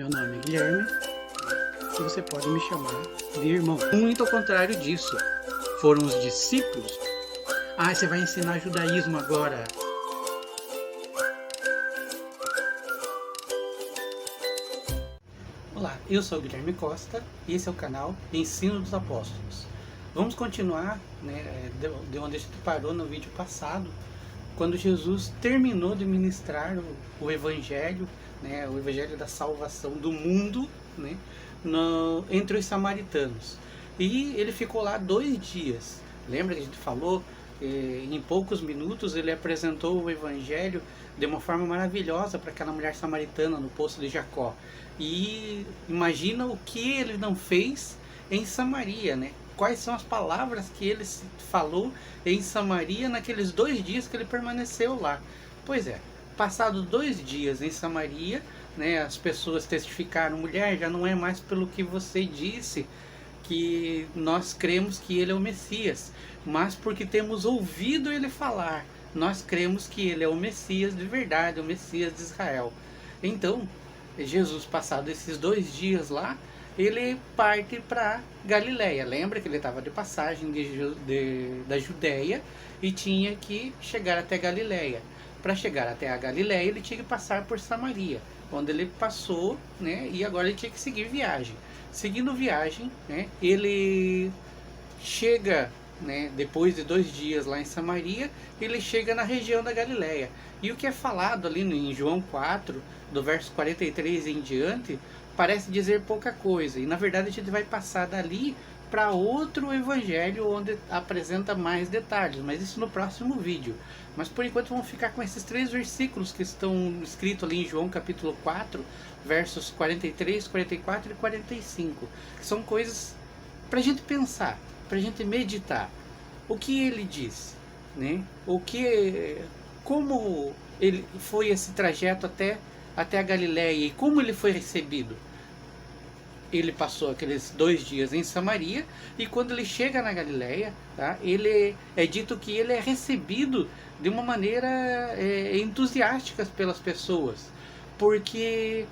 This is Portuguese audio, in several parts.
Meu nome é Guilherme e você pode me chamar de irmão. Muito ao contrário disso, foram os discípulos. Ah, você vai ensinar judaísmo agora. Olá, eu sou o Guilherme Costa e esse é o canal Ensino dos Apóstolos. Vamos continuar, de onde a gente parou no vídeo passado, quando Jesus terminou de ministrar o Evangelho, o Evangelho da salvação do mundo, entre os samaritanos. E ele ficou lá 2 dias. Lembra que a gente falou? Em poucos minutos ele apresentou o Evangelho de uma forma maravilhosa para aquela mulher samaritana no poço de Jacó. E imagina o que ele não fez em Samaria, Quais são as palavras que ele falou em Samaria naqueles 2 dias que ele permaneceu lá. Pois é, passados 2 dias em Samaria, as pessoas testificaram: mulher, já não é mais pelo que você disse que nós cremos que ele é o Messias, mas porque temos ouvido ele falar, nós cremos que ele é o Messias de verdade, o Messias de Israel. Então, Jesus, passado esses 2 dias lá, ele parte para Galileia. Lembra que ele estava de passagem da Judéia e tinha que chegar até Galileia. Para chegar até a Galileia, ele tinha que passar por Samaria, onde ele passou, e agora ele tinha que seguir viagem. Seguindo viagem, ele chega, depois de 2 dias lá em Samaria, ele chega na região da Galileia. E o que é falado ali em João 4, do verso 43 em diante, parece dizer pouca coisa. E na verdade a gente vai passar dali para outro evangelho onde apresenta mais detalhes, mas isso no próximo vídeo. Mas por enquanto vamos ficar com esses 3 versículos que estão escritos ali em João capítulo 4, versos 43, 44 e 45, que são coisas para a gente pensar, para a gente meditar. O que ele diz, como ele foi esse trajeto até a Galileia e como ele foi recebido. Ele passou aqueles 2 dias em Samaria e quando ele chega na Galileia, ele é dito que ele é recebido de uma maneira entusiástica pelas pessoas, porque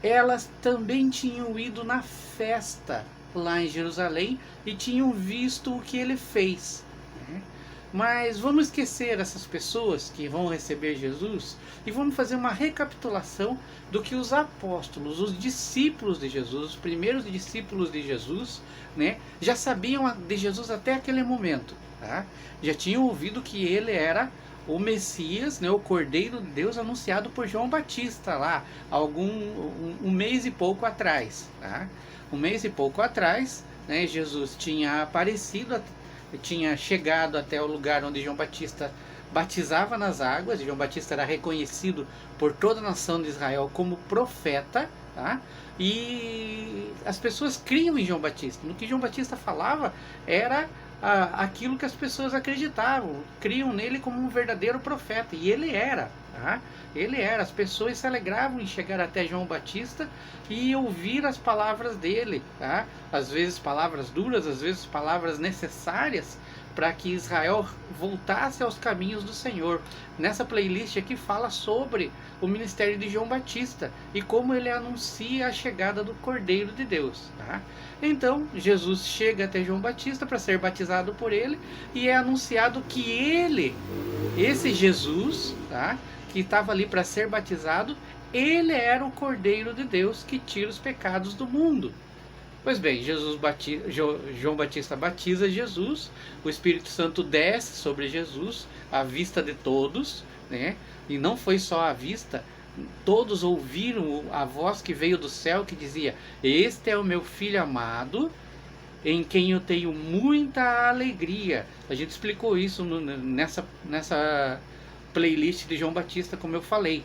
elas também tinham ido na festa lá em Jerusalém e tinham visto o que ele fez. Mas vamos esquecer essas pessoas que vão receber Jesus e vamos fazer uma recapitulação do que os apóstolos, os discípulos de Jesus, os primeiros discípulos de Jesus, já sabiam de Jesus até aquele momento. Já tinham ouvido que ele era o Messias, o Cordeiro de Deus anunciado por João Batista lá, um mês e pouco atrás. Um mês e pouco atrás, Jesus tinha aparecido, tinha chegado até o lugar onde João Batista batizava nas águas. João Batista era reconhecido por toda a nação de Israel como profeta, e as pessoas criam em João Batista. No que João Batista falava era aquilo que as pessoas acreditavam, criam nele como um verdadeiro profeta, e ele era. As pessoas se alegravam em chegar até João Batista e ouvir as palavras dele, às vezes palavras duras, às vezes palavras necessárias para que Israel voltasse aos caminhos do Senhor. Nessa playlist aqui fala sobre o ministério de João Batista e como ele anuncia a chegada do Cordeiro de Deus. Então Jesus chega até João Batista para ser batizado por ele e é anunciado que esse Jesus, que estava ali para ser batizado, ele era o Cordeiro de Deus que tira os pecados do mundo. Pois bem, João Batista batiza Jesus, o Espírito Santo desce sobre Jesus, à vista de todos, e não foi só à vista, todos ouviram a voz que veio do céu que dizia: este é o meu filho amado, em quem eu tenho muita alegria. A gente explicou isso nessa playlist de João Batista, como eu falei.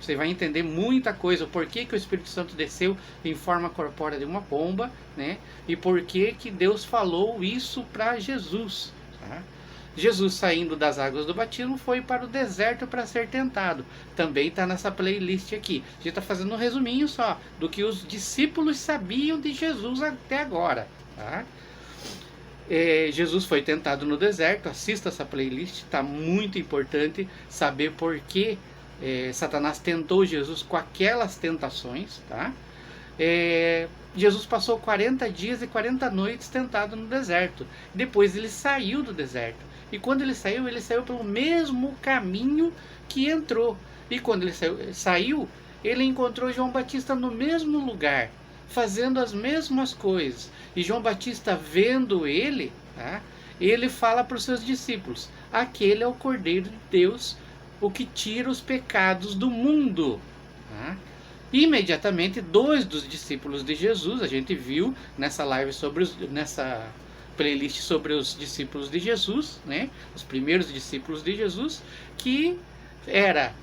Você vai entender muita coisa, o porquê que o Espírito Santo desceu em forma corpórea de uma pomba, e porquê que Deus falou isso para Jesus. Jesus, saindo das águas do batismo, foi para o deserto para ser tentado. Também está nessa playlist aqui. A gente está fazendo um resuminho só do que os discípulos sabiam de Jesus até agora. Jesus foi tentado no deserto. Assista essa playlist, está muito importante saber por que Satanás tentou Jesus com aquelas tentações, Jesus passou 40 dias e 40 noites tentado no deserto. Depois ele saiu do deserto. E quando ele saiu pelo mesmo caminho que entrou. E quando ele saiu, ele encontrou João Batista no mesmo lugar, fazendo as mesmas coisas. E João Batista, vendo ele, tá, ele fala para os seus discípulos: aquele é o Cordeiro de Deus, o que tira os pecados do mundo. Tá? Imediatamente, 2 dos discípulos de Jesus, a gente viu nessa live nessa playlist sobre os discípulos de Jesus, né? Os primeiros discípulos de Jesus, que era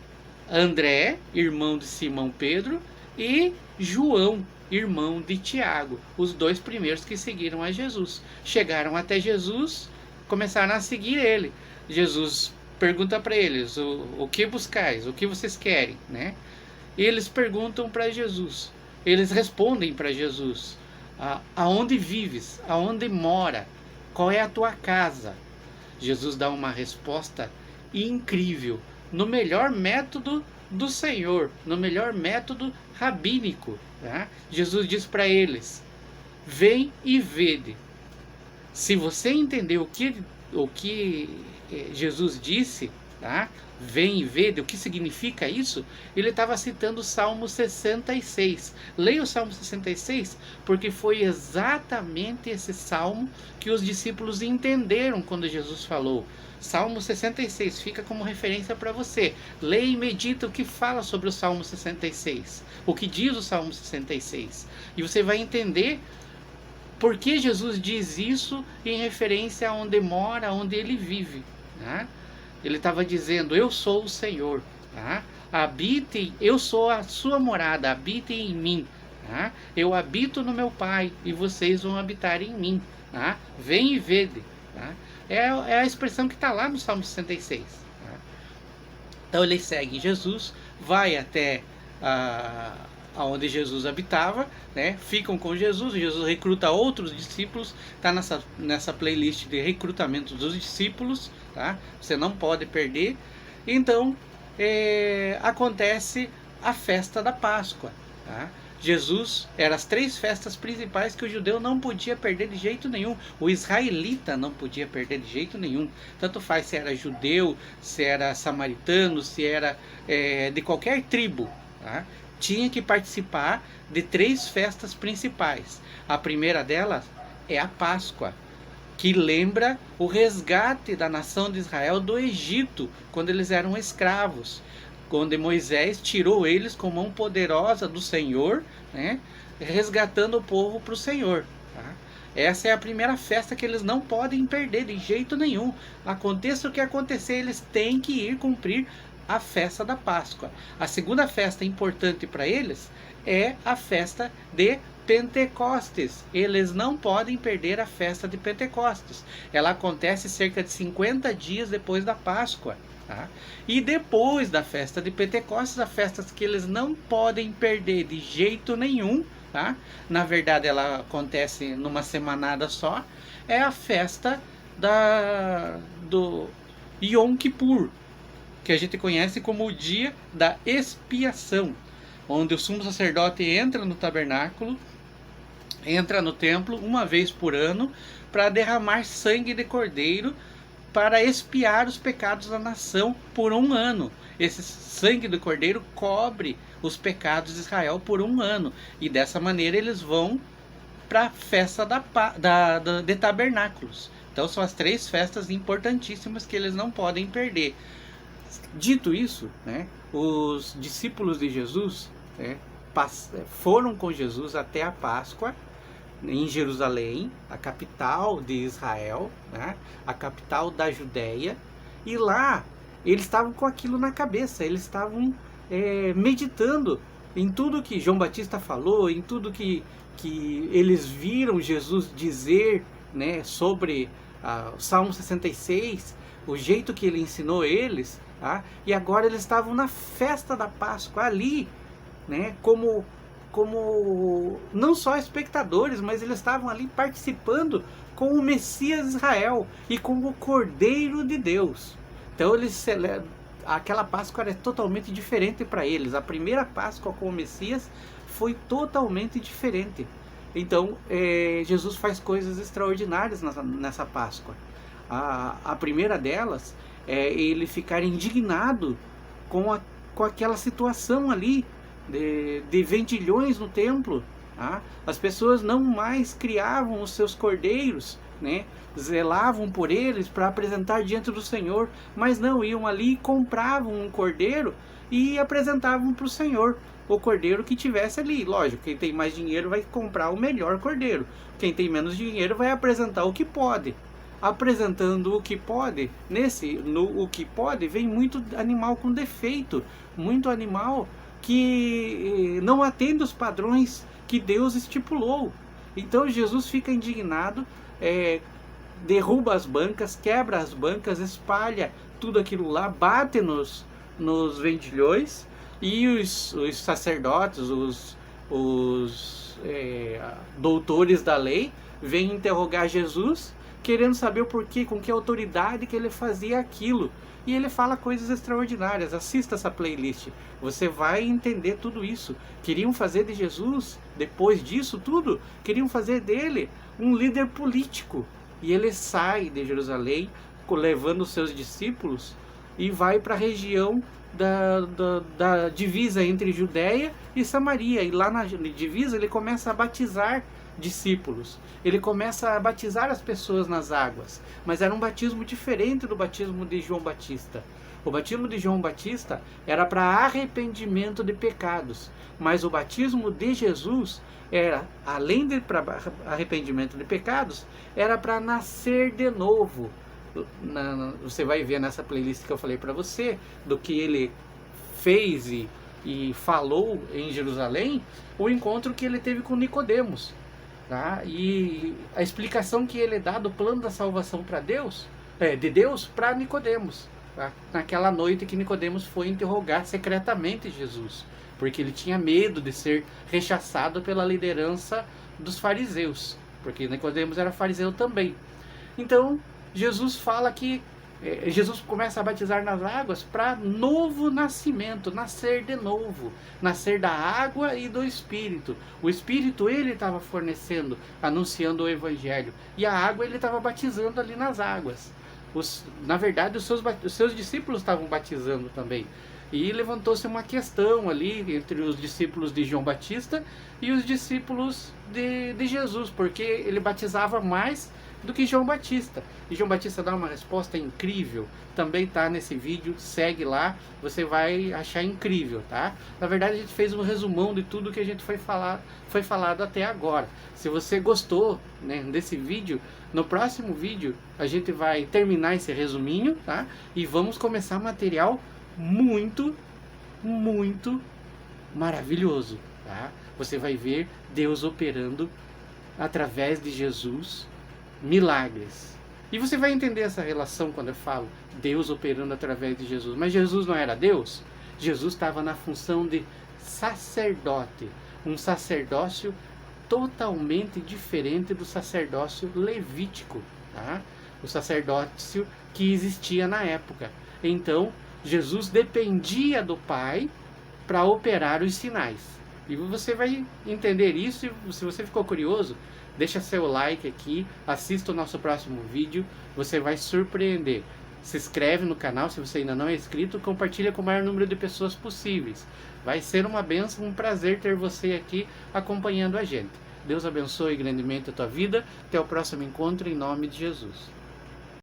André, irmão de Simão Pedro, e João, irmão de Tiago, os 2 primeiros que seguiram a Jesus. Chegaram até Jesus, começaram a seguir ele. Jesus pergunta para eles: o que buscais? O que vocês querem, né? E eles perguntam para Jesus, eles respondem para Jesus: aonde vives? Aonde mora? Qual é a tua casa? Jesus dá uma resposta incrível, no melhor método do Senhor, no melhor método rabínico. Tá? Jesus diz para eles: vem e vede. Se você entender o que Jesus disse, tá? Vem e vede, o que significa isso? Ele estava citando o Salmo 66. Leia o Salmo 66, porque foi exatamente esse salmo que os discípulos entenderam quando Jesus falou. Salmo 66, fica como referência para você. Leia e medita o que fala sobre o Salmo 66. O que diz o Salmo 66. E você vai entender por que Jesus diz isso em referência a onde mora, onde ele vive. Tá? Ele estava dizendo: eu sou o Senhor, tá? Habitem, eu sou a sua morada, habitem em mim, tá? Eu habito no meu Pai e vocês vão habitar em mim, tá? Vem e vede, tá? É a expressão que está lá no Salmo 66. Tá? Então ele segue Jesus, vai até aonde Jesus habitava, né? Ficam com Jesus, Jesus recruta outros discípulos, está nessa playlist de recrutamento dos discípulos, tá? Você não pode perder. Então acontece a festa da Páscoa, tá? Jesus, eram as 3 festas principais que o judeu não podia perder de jeito nenhum, o israelita não podia perder de jeito nenhum, tanto faz se era judeu, se era samaritano, se era de qualquer tribo, tá? Tinha que participar de 3 festas principais. A primeira delas é a Páscoa, que lembra o resgate da nação de Israel do Egito, quando eles eram escravos, quando Moisés tirou eles com mão poderosa do Senhor, né, resgatando o povo para o Senhor. Tá? Essa é a primeira festa que eles não podem perder de jeito nenhum. Aconteça o que acontecer, eles têm que ir cumprir a festa da Páscoa. A segunda festa importante para eles é a festa de Pentecostes. Eles não podem perder a festa de Pentecostes. Ela acontece cerca de 50 dias depois da Páscoa. Tá? E depois da festa de Pentecostes, a festa que eles não podem perder de jeito nenhum, tá? Na verdade ela acontece numa semanada só, é a festa do Yom Kippur, que a gente conhece como o dia da expiação, onde o sumo sacerdote entra no tabernáculo, entra no templo uma vez por ano para derramar sangue de cordeiro para expiar os pecados da nação por 1 ano. Esse sangue do cordeiro cobre os pecados de Israel por 1 ano, e dessa maneira eles vão para a festa de tabernáculos. Então são as 3 festas importantíssimas que eles não podem perder. Dito isso, né, os discípulos de Jesus foram com Jesus até a Páscoa em Jerusalém, a capital de Israel, né, a capital da Judéia, e lá eles estavam com aquilo na cabeça, eles estavam meditando em tudo que João Batista falou, em tudo que eles viram Jesus dizer, né, sobre o Salmo 66, o jeito que ele ensinou eles. Tá? E agora eles estavam na festa da Páscoa ali, né, como não só espectadores, mas eles estavam ali participando com o Messias Israel e com o Cordeiro de Deus. Então aquela Páscoa era totalmente diferente para eles. A primeira Páscoa com o Messias foi totalmente diferente. Então, Jesus faz coisas extraordinárias nessa Páscoa. A primeira delas é ele ficar indignado com aquela situação ali de vendilhões no templo. Tá? As pessoas não mais criavam os seus cordeiros, né? Zelavam por eles para apresentar diante do Senhor, mas não, iam ali e compravam um cordeiro e apresentavam para o Senhor o cordeiro que tivesse ali. Lógico, quem tem mais dinheiro vai comprar o melhor cordeiro, quem tem menos dinheiro vai apresentar o que pode. Apresentando o que pode, o que pode vem muito animal com defeito, muito animal que não atende os padrões que Deus estipulou. Então Jesus fica indignado, derruba as bancas, quebra as bancas, espalha tudo aquilo lá, bate nos vendilhões, e os sacerdotes, os doutores da lei vêm interrogar Jesus, querendo saber o porquê, com que autoridade que ele fazia aquilo. E ele fala coisas extraordinárias. Assista essa playlist, você vai entender tudo isso. Queriam fazer de Jesus, depois disso tudo, queriam fazer dele um líder político. E ele sai de Jerusalém, levando os seus discípulos, e vai para a região da divisa entre Judéia e Samaria. E lá na divisa ele começa a batizar discípulos. Ele começa a batizar as pessoas nas águas, mas era um batismo diferente do batismo de João Batista. O batismo de João Batista era para arrependimento de pecados, mas o batismo de Jesus era, além de para arrependimento de pecados, era para nascer de novo. Você vai ver nessa playlist que eu falei para você, do que ele fez e falou em Jerusalém, o encontro que ele teve com Nicodemos. Tá? E a explicação que ele dá do plano da salvação para Deus, de Deus para Nicodemos, tá? Naquela noite que Nicodemos foi interrogar secretamente Jesus, porque ele tinha medo de ser rechaçado pela liderança dos fariseus, porque Nicodemos era fariseu também. Então Jesus fala que Jesus começa a batizar nas águas para novo nascimento, nascer de novo, nascer da água e do Espírito. O Espírito ele estava fornecendo, anunciando o Evangelho, e a água ele estava batizando ali nas águas. Na verdade, os seus discípulos estavam batizando também. E levantou-se uma questão ali entre os discípulos de João Batista e os discípulos de Jesus, porque ele batizava mais do que João Batista. E João Batista dá uma resposta incrível, também tá nesse vídeo, segue lá, você vai achar incrível, tá? Na verdade a gente fez um resumão de tudo que a gente foi falado até agora. Se você gostou, né, desse vídeo, no próximo vídeo a gente vai terminar esse resuminho, tá? E vamos começar material muito, muito maravilhoso, tá? Você vai ver Deus operando através de Jesus milagres. E você vai entender essa relação quando eu falo Deus operando através de Jesus. Mas Jesus não era Deus? Jesus estava na função de sacerdote, um sacerdócio totalmente diferente do sacerdócio levítico, tá? O sacerdócio que existia na época. Então Jesus dependia do Pai para operar os sinais. E você vai entender isso. E se você ficou curioso, deixa seu like aqui, assista o nosso próximo vídeo, você vai surpreender. Se inscreve no canal se você ainda não é inscrito, compartilha com o maior número de pessoas possíveis. Vai ser uma bênção, um prazer ter você aqui acompanhando a gente. Deus abençoe grandemente a tua vida. Até o próximo encontro, em nome de Jesus.